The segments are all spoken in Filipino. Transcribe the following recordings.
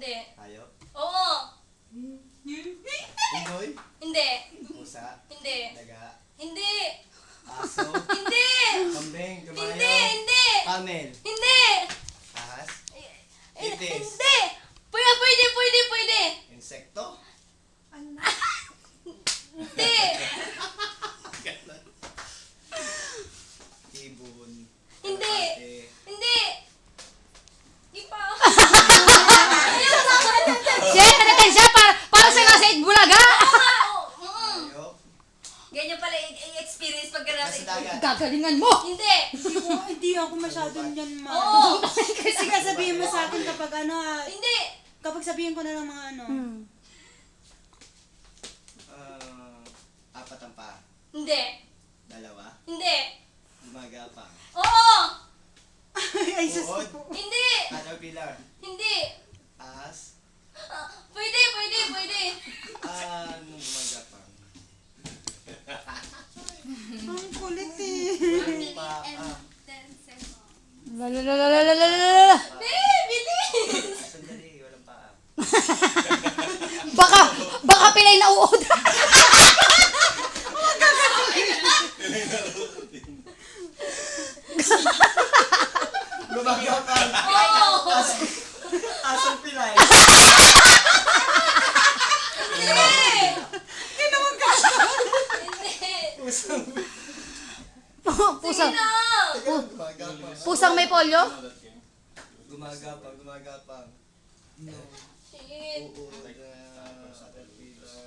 Hindi. Hayop? Oo. Unggoy? Hindi. Pusa? Hindi. Daga? Hindi. Aso? Hindi. Kambing? Hindi. Kabayo? Hindi. Camel? Hindi. Ahas? Hindi. Itis? Pwede. Insekto? Hindi. Ibon? Hindi. kalapate, Hindi. Di pa. Siya, talagang siya, para sa nasa Bulaga. Hayop? Ganyan pala i-experience pag Nasa dagat? Gagalingan mo. Hindi. Hindi ako masyadong dyan, ma. Oo. Kasi nga sabihin mo sa akin kapag Hindi. kapag sabihin ko na lang mga Apat ang paa? Hindi. Dalawa? Hindi. Gumagapang? Oo. ay, sus. Uod? Hindi. Caterpillar? Hindi. Ahas? Pwede. Anong gumagapang? Ang kulit eh. Anong paa? Lalalalalalala. Bilis. Sandali, walang paa. Baka pilay na uod. Gumagapang! Oo. Asong pilay! Hindi. Pusang Pusang, gumagapang. pusang may polio? Gumagapang. Shit. Uod. Caterpillar.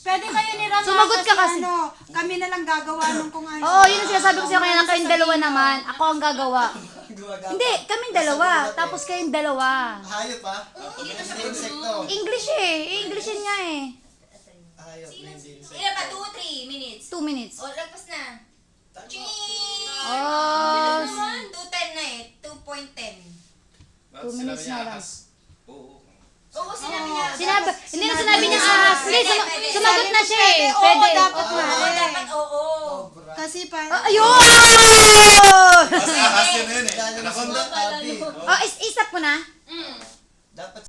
Pwede kayo ni Rama Sumagot ka kasi. kami na lang gagawa nung kung ano. Oo, yun ang sinasabi ko sa'yo kaya kayong dalawa naman. Ako ang gagawa. Gumagapang. Hindi, kaming dalawa. Tapos kayong dalawa. Hayop ha? Hindi insekto. English eh. English yun nga eh. Hayop, hindi insekto. Ilan pa? 2-3 minutes. 2 minutes. O, lagpas na. Ching! Oh, Bilis naman. 2:10 na eh. 2.10. 2 minutes na lang. Oo, sinabi niya. Hindi na sinabi niya ahas. Hindi, sumagot na siya eh. Oo, Pwede. dapat Oo, nga. dapat oo. Cobra. Kasi pa. Ayun! Ahas yun eh. Anaconda. Abi. Oh, isap ko na. Mm. Dapat